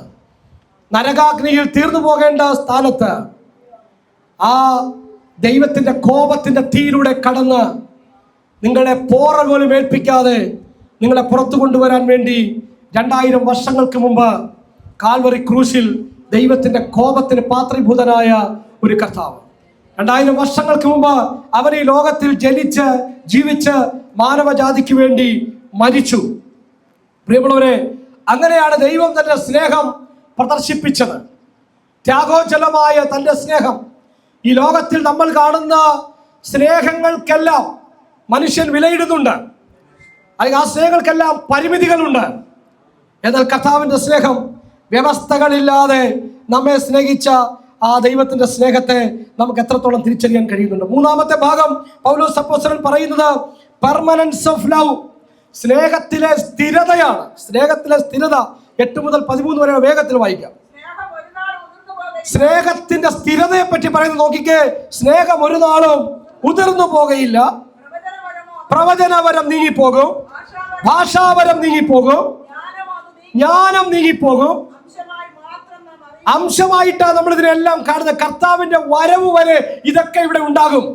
Speaker 1: നരകാഗ്നിയിൽ തീർന്നു പോകേണ്ട സ്ഥാനത്ത്, ആ ദൈവത്തിൻ്റെ കോപത്തിൻ്റെ തീയിലൂടെ കടന്ന് നിങ്ങളെ പോറ പോലും ഏൽപ്പിക്കാതെ നിങ്ങളെ പുറത്തു കൊണ്ടുവരാൻ വേണ്ടി 2000 വർഷങ്ങൾക്ക് മുമ്പ് കാൽവറി ക്രൂശിൽ ദൈവത്തിൻ്റെ കോപത്തിന് പാത്രീഭൂതനായ ഒരു കർത്താവ് 2000 വർഷങ്ങൾക്ക് മുമ്പ് അവൻ ഈ ലോകത്തിൽ ജനിച്ച് ജീവിച്ച് മാനവജാതിക്ക് വേണ്ടി മരിച്ചു. പ്രിയമുള്ളവരെ, അങ്ങനെയാണ് ദൈവം തന്റെ സ്നേഹം പ്രദർശിപ്പിച്ചത്. ത്യാഗോജ്വലമായ തന്റെ സ്നേഹം. ഈ ലോകത്തിൽ നമ്മൾ കാണുന്ന സ്നേഹങ്ങൾക്കെല്ലാം മനുഷ്യൻ വിലയിടുന്നുണ്ട്, അല്ലെങ്കിൽ ആ സ്നേഹങ്ങൾക്കെല്ലാം പരിമിതികളുണ്ട്. എന്നാൽ കർത്താവിന്റെ സ്നേഹം വ്യവസ്ഥകളില്ലാതെ നമ്മെ സ്നേഹിച്ച ആ ദൈവത്തിന്റെ സ്നേഹത്തെ നമുക്ക് എത്രത്തോളം തിരിച്ചറിയാൻ കഴിയുന്നുണ്ട്. മൂന്നാമത്തെ ഭാഗം പൗലോസ് അപ്പോസ്തലൻ പറയുന്നത് പെർമനൻസ് ഓഫ് ലവ്, സ്നേഹത്തിലെ സ്ഥിരതയാണ്. സ്നേഹത്തിലെ സ്ഥിരത 8 മുതൽ 13 വരെ വേഗത്തിൽ വായിക്കാം. സ്നേഹത്തിന്റെ സ്ഥിരതയെ പറ്റി പറയുന്നത് നോക്കിക്കേ. സ്നേഹം ഒരു നാളും ഉതിർന്നു പോകയില്ല. പ്രവചനവരം നീങ്ങിപ്പോകും, ഭാഷാവരം നീങ്ങിപ്പോകും, ജ്ഞാനം നീങ്ങിപ്പോകും. അംശമായിട്ടാണ് നമ്മൾ ഇതിനെല്ലാം കാണുന്നത്. കർത്താവിന്റെ വരവ് വരെ ഇതൊക്കെ ഇവിടെ ഉണ്ടാകും.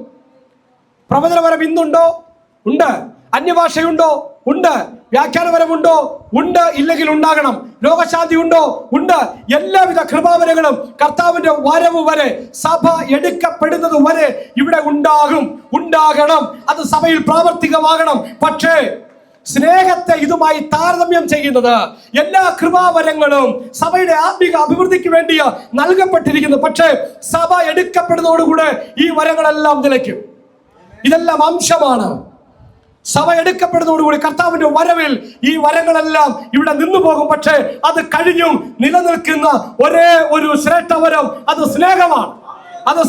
Speaker 1: പ്രവചനവരം ഇന്നുണ്ടോ? ഉണ്ട്. അന്യഭാഷയുണ്ടോ? ഉണ്ട്. വ്യാഖ്യാനപരമുണ്ടോ? ഉണ്ട്. ഇല്ലെങ്കിൽ ഉണ്ടാകണം. രോഗശാന്തി ഉണ്ടോ? ഉണ്ട്. എല്ലാവിധ കൃപാവരങ്ങളും കർത്താവിന്റെ വരവ് വരെ, സഭ എടുക്കപ്പെടുന്നത് വരെ ഇവിടെ ഉണ്ടാകണം. അത് സഭയിൽ പ്രാവർത്തികമാകണം. പക്ഷേ സ്നേഹത്തെ ഇതുമായി താരതമ്യം ചെയ്യുന്നത് എല്ലാ കൃപാവരങ്ങളും സഭയുടെ ആത്മീക അഭിവൃദ്ധിക്ക് വേണ്ടി നൽകപ്പെട്ടിരിക്കുന്നു. പക്ഷേ സഭ എടുക്കപ്പെടുന്നതോടുകൂടെ ഈ വരങ്ങളെല്ലാം നിലയ്ക്കും. ഇതെല്ലാം അംശമാണ്. സഭ എടുക്കപ്പെടുന്നതോടുകൂടി കർത്താവിന്റെ വരവിൽ ഈ വരങ്ങളെല്ലാം ഇവിടെ നിന്നു പോകും. പക്ഷേ അത് കഴിഞ്ഞും നിലനിൽക്കുന്ന ഒരേ ഒരു ശ്രേഷ്ഠവരം അത്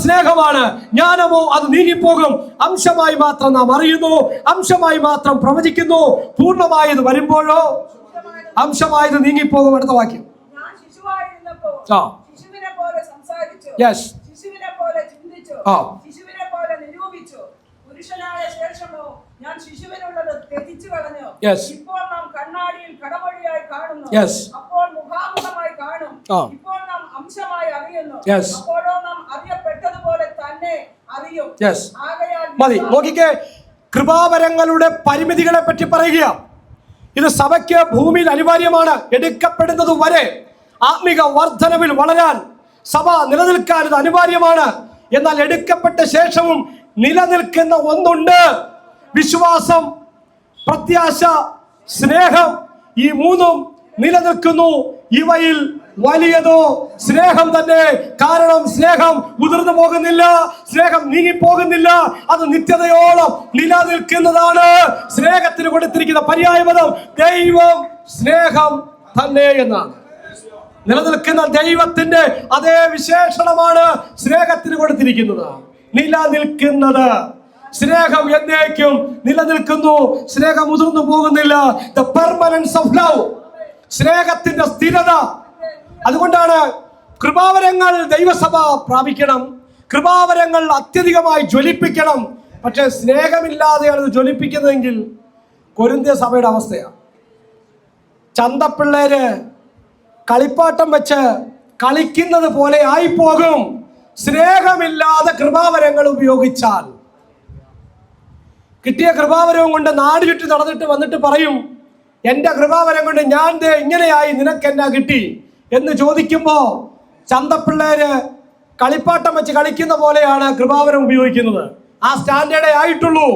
Speaker 1: സ്നേഹമാണ്. ജ്ഞാനമോ അത് നീങ്ങിപ്പോകും. അംശമായി മാത്രം നാം അറിയുന്നു, അംശമായി മാത്രം പ്രവചിക്കുന്നു. പൂർണ്ണമായത് വരുമ്പോഴോ അംശമായത് നീങ്ങിപ്പോകും. അടുത്ത വാക്യം.
Speaker 2: ഞാൻ ശിശുവിനുള്ളത് ത്യജിച്ചു കളഞ്ഞു. ഇപ്പോൾ നാം കണ്ണാടിയിൽ കടമൊഴിയായി കാണുന്നു, അപ്പോൾ മുഖാമുഖമായി കാണും. ഇപ്പോൾ നാം അംശമായി അറിയുന്നു, അപ്പോഴോ നാം അറിയപ്പെട്ടതുപോലെ തന്നെ അറിയും.
Speaker 1: മതി. നോക്കിക്കേ, കൃപാവരങ്ങളുടെ പരിമിതികളെ പറ്റി പറയുക. ഇത് സഭയ്ക്ക് ഭൂമിയിൽ അനിവാര്യമാണ്. എടുക്കപ്പെടുന്നത് വരെ ആത്മിക വർധനവിൽ വളരാൻ, സഭ നിലനിൽക്കാൻ ഇത് അനിവാര്യമാണ്. എന്നാൽ എടുക്കപ്പെട്ട ശേഷവും നിലനിൽക്കുന്ന ഒന്നുണ്ട്: വിശ്വാസം, പ്രത്യാശ, സ്നേഹം. ഈ മൂന്നും നിലനിൽക്കുന്നു. ഇവയിൽ വലിയതോ സ്നേഹം തന്നെ. കാരണം സ്നേഹം ഉതിർന്നു പോകുന്നില്ല, സ്നേഹം നീങ്ങിപ്പോകുന്നില്ല. അത് നിത്യതയോളം നിലനിൽക്കുന്നതാണ്. സ്നേഹത്തിന് കൊടുത്തിരിക്കുന്ന പര്യായപദം ദൈവം സ്നേഹം തന്നെ എന്നാണ്. നിലനിൽക്കുന്ന ദൈവത്തിന്റെ അതേ വിശേഷണമാണ് സ്നേഹത്തിന് കൊടുത്തിരിക്കുന്നത്. നിലനിൽക്കുന്നത്. സ്നേഹം എന്നേക്കും നിലനിൽക്കുന്നു. സ്നേഹം ഉതിർന്നു പോകുന്നില്ല. ദ പെർമനൻസ് ഓഫ് ലവ്, സ്നേഹത്തിന്റെ സ്ഥിരത. അതുകൊണ്ടാണ് കൃപാവരങ്ങൾ ദൈവസഭ പ്രാപിക്കണം, കൃപാവരങ്ങൾ അത്യധികമായി ജ്വലിപ്പിക്കണം. പക്ഷെ സ്നേഹമില്ലാതെയാണ് ഇത് ജ്വലിപ്പിക്കുന്നതെങ്കിൽ കൊരിന്ത്യ സഭയുടെ അവസ്ഥയാണ്. ചന്തപ്പിള്ളേര് കളിപ്പാട്ടം വെച്ച് കളിക്കുന്നത് പോലെ ആയിപ്പോകും സ്നേഹമില്ലാതെ കൃപാവരങ്ങൾ ഉപയോഗിച്ചാൽ. കിട്ടിയ കൃപാവരവും കൊണ്ട് നാട് ചുറ്റി നടന്നിട്ട് വന്നിട്ട് പറയും, എൻ്റെ കൃപാവരം കൊണ്ട് ഞാൻ ഇങ്ങനെയായി, നിനക്ക് എന്നാ കിട്ടി എന്ന് ചോദിക്കുമ്പോ ചന്തപ്പിള്ളേര് കളിപ്പാട്ടം വെച്ച് കളിക്കുന്ന പോലെയാണ് കൃപാവരം ഉപയോഗിക്കുന്നത്. ആ സ്റ്റാൻഡേർഡേ ആയിട്ടുള്ളൂ.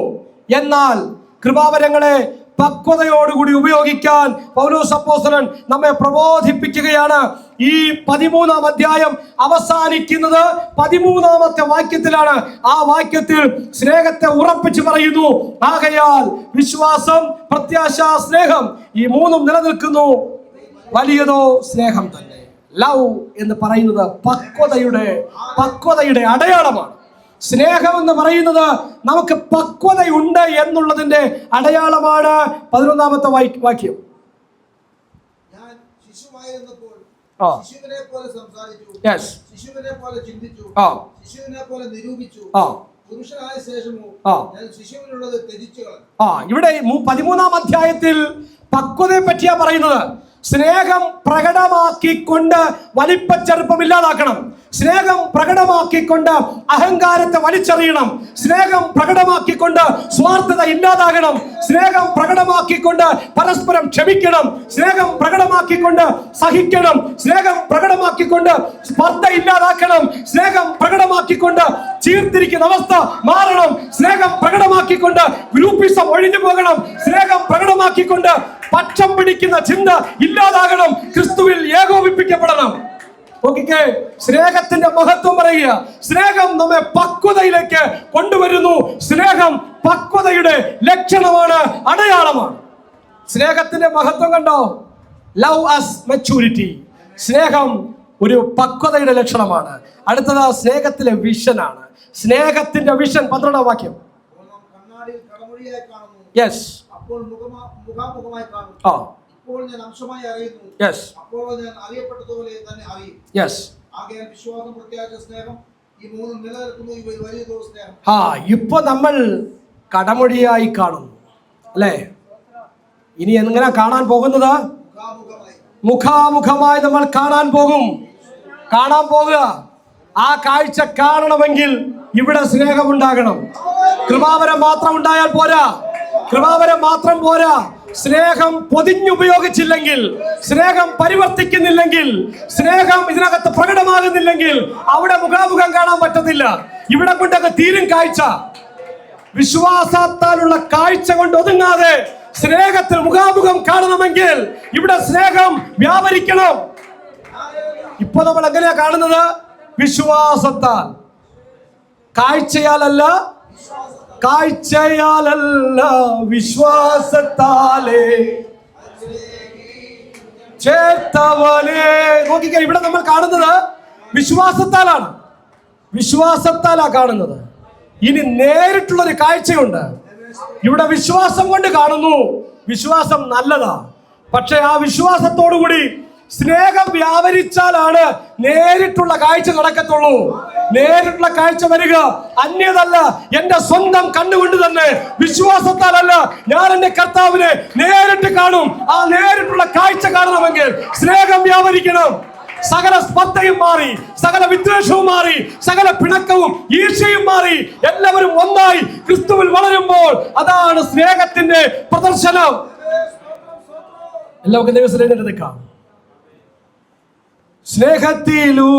Speaker 1: എന്നാൽ കൃപാവരങ്ങളെ പക്വതയോടുകൂടി ഉപയോഗിക്കാൻ പൗലോസ് അപ്പോസ്തലൻ നമ്മെ പ്രബോധിപ്പിക്കുകയാണ്. ഈ 13-ാം അധ്യായം അവസാനിക്കുന്നത് 13-ാമത്തെ വാക്യത്തിലാണ്. ആ വാക്യത്തിൽ സ്നേഹത്തെ ഉറപ്പിച്ചു പറയുന്നു. ആകയാൽ വിശ്വാസം, പ്രത്യാശ, സ്നേഹം, ഈ മൂന്നും നിലനിൽക്കുന്നു. വലിയതോ സ്നേഹം തന്നെ. ലവ് എന്ന് പറയുന്നത് പക്വതയുടെ അടയാളമാണ്. സ്നേഹം എന്ന് പറയുന്നത് നമുക്ക് പക്വതയുണ്ട് എന്നുള്ളതിന്റെ അടയാളമാണ്. 11-ാമത്തെ വാക്യം.
Speaker 3: ഞാൻ ശിശുവായിരുന്നപ്പോൾ
Speaker 1: ആ.
Speaker 3: ശിശുവിനെ പോലെ സംസാരിച്ചു,
Speaker 1: Yes.
Speaker 3: ശിശുവിനെ പോലെ ചിന്തിച്ചു,
Speaker 1: ആ.
Speaker 3: ശിശുവിനെ പോലെ നിരൂപിച്ചു.
Speaker 1: ആ.
Speaker 3: പുരുഷനായ ശേഷമോ
Speaker 1: ആ.
Speaker 3: ഞാൻ ശിശുവിനുള്ളത് ത്യജിച്ചു കളഞ്ഞു.
Speaker 1: ഇവിടെ 13-ാം അധ്യായത്തിൽ പക്വതയെ പറ്റിയാ പറയുന്നത്. സ്നേഹം പ്രകടമാക്കിക്കൊണ്ട് വലിപ്പച്ചെറുപ്പം ഇല്ലാതാക്കണം. സ്നേഹം പ്രകടമാക്കിക്കൊണ്ട് അഹങ്കാരത്തെ വലിച്ചെറിയണം. സ്നേഹം പ്രകടമാക്കിക്കൊണ്ട് സ്വാർത്ഥത ഇല്ലാതാകണം. സ്നേഹം പ്രകടമാക്കിക്കൊണ്ട് പരസ്പരം ക്ഷമിക്കണം. സ്നേഹം പ്രകടമാക്കിക്കൊണ്ട് സഹിക്കണം. സ്നേഹം പ്രകടമാക്കിക്കൊണ്ട് സ്പർദ്ധ ഇല്ലാതാക്കണം. സ്നേഹം പ്രകടമാക്കിക്കൊണ്ട് ചീർത്തിരിക്കുന്ന അവസ്ഥ മാറണം. സ്നേഹം പ്രകടമാക്കിക്കൊണ്ട് ഗ്രൂപ്പിസം ഒഴിഞ്ഞു പോകണം. സ്നേഹം പ്രകടമാക്കിക്കൊണ്ട് പക്ഷം പിടിക്കുന്ന ചിന്ത ഇല്ലാതാകണം. ക്രിസ്തുവിൽ ഏകോപിപ്പിക്കപ്പെടണം. നോക്കിക്കേ, സ്നേഹത്തിന്റെ മഹത്വം പറയുക. സ്നേഹം നമ്മെ പക്വതയിലേക്ക് കൊണ്ടുവരുന്നു. സ്നേഹം പക്വതയുടെ ലക്ഷണമാണ്, അടയാളമാണ്. സ്നേഹത്തിന്റെ മഹത്വം കണ്ടോ? Love as maturity. സ്നേഹം ഒരു പക്വതയുടെ ലക്ഷണമാണ്. അടുത്തത് സ്നേഹത്തിലെ വിഷനാണ്. സ്നേഹത്തിന്റെ വിഷൻ 12-ാം വാക്യം.
Speaker 3: അപ്പോൾ നാം കണ്ണാടിയിൽ കടമൊഴിയായി കാണുന്നു,
Speaker 1: യെസ്.
Speaker 3: അപ്പോൾ മുഖാമുഖമായി കാണും.
Speaker 1: ആ.
Speaker 3: ഇപ്പോൾ ഞാൻ അംശമായി അറിയുന്നു,
Speaker 1: യെസ്.
Speaker 3: അപ്പോൾ ഞാൻ അറിയപ്പെട്ടതുപോലെ തന്നെ അറിയും.
Speaker 1: യെസ്.
Speaker 3: ആകയാൽ വിശ്വാസം, പ്രത്യാശ, സ്നേഹം, ഈ മൂന്നും നിലനിൽക്കുന്നു. ഇവ വലിയ തോത് സ്നേഹം.
Speaker 1: ഇപ്പൊ നമ്മൾ കടമൊഴിയായി കാണുന്നു, അല്ലേ? ഇനി എങ്ങനെ കാണാൻ പോകുന്നത്? മുഖാമുഖമായി നമ്മൾ കാണാൻ പോകുക. ആ കാഴ്ച കാണണമെങ്കിൽ ഇവിടെ സ്നേഹമുണ്ടാകണം. കൃപാവരം മാത്രം ഉണ്ടായാൽ പോരാ. സ്നേഹം പൊതിഞ്ഞുപയോഗിച്ചില്ലെങ്കിൽ, സ്നേഹം പരിവർത്തിക്കുന്നില്ലെങ്കിൽ, സ്നേഹം ഇതിനകത്ത് പ്രകടമാകുന്നില്ലെങ്കിൽ അവിടെ മുഖാമുഖം കാണാൻ പറ്റത്തില്ല. ഇവിടെ കൊണ്ടൊക്കെ തീരും കാഴ്ച. വിശ്വാസത്താലുള്ള കാഴ്ച കൊണ്ട് ഒതുങ്ങാതെ സ്നേഹത്തിൽ മുഖാമുഖം കാണണമെങ്കിൽ ഇവിടെ സ്നേഹം വ്യാപരിക്കണം. ഇപ്പൊ നമ്മൾ എങ്ങനെയാ കാണുന്നത്? വിശ്വാസത്താൽ, കാഴ്ചയാലല്ല വിശ്വാസത്താലേ ചേർത്തവനെ. നോക്കിക്കേ, ഇവിടെ നമ്മൾ കാണുന്നത് വിശ്വാസത്താലാ കാണുന്നത്. ഇനി നേരിട്ടുള്ളൊരു കാഴ്ചയുണ്ട്. ഇവിടെ വിശ്വാസം കൊണ്ട് കാണുന്നു. വിശ്വാസം നല്ലതാ. പക്ഷെ ആ വിശ്വാസത്തോടുകൂടി സ്നേഹം വ്യാപരിച്ചാലാണ് നേരിട്ടുള്ള കാഴ്ച നടക്കത്തുള്ളൂ. നേരിട്ടുള്ള കാഴ്ച വരിക അന്യതല്ല, എന്റെ സ്വന്തം കണ്ണുകൊണ്ട് തന്നെ, വിശ്വാസത്താലല്ല. ഞാൻ എന്റെ കർത്താവിനെ നേരിട്ട് കാണും. ആ നേരിട്ടുള്ള കാഴ്ച കാണണമെങ്കിൽ സ്നേഹം വ്യാപരിക്കണം. സകല സ്പർദ്ധയും മാറി, സകല വിദ്വേഷവും മാറി, സകല പിണക്കവും ഈർഷ്യയും മാറി, എല്ലാവരും ഒന്നായി ക്രിസ്തുവിൽ വളരുമ്പോൾ അതാണ് സ്നേഹത്തിന്റെ പ്രദർശനം. എല്ലാവർക്കും ദൈവം സ്നേഹത്തിലൂടെ